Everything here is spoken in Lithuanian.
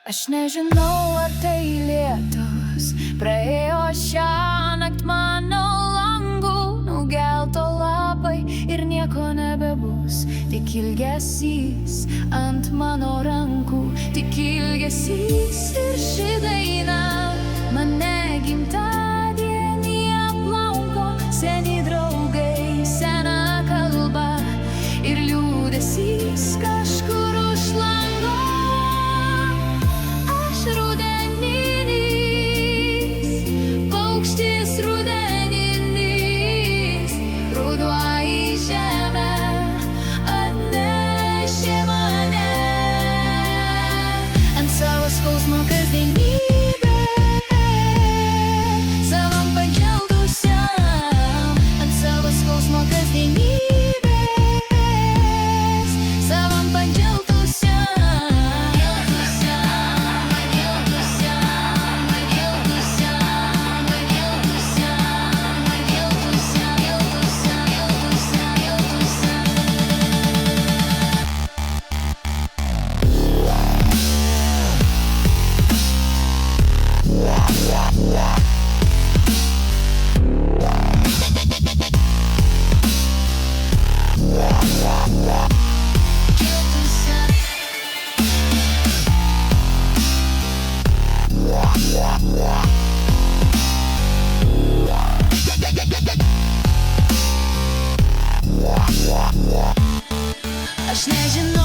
Aš nežinau, ar tai lietus praėjo šiąnakt mano langų, nugelto lapai ir nieko nebebus, tik ilgesys ant mano rankų, tik ilgesys ir ši daina mane gimtadienį aplanko. Seni draugai, sena kalba ir liūdesys kažkur už lango. Aš rudeninis, paukštis rudeninis, ruduo į žemę atnešė mane ant savo skausmo kasdienybę. Savam pageldusiam ant savo skausmo kasdienybės, savam pageldusiam. Aš nežinau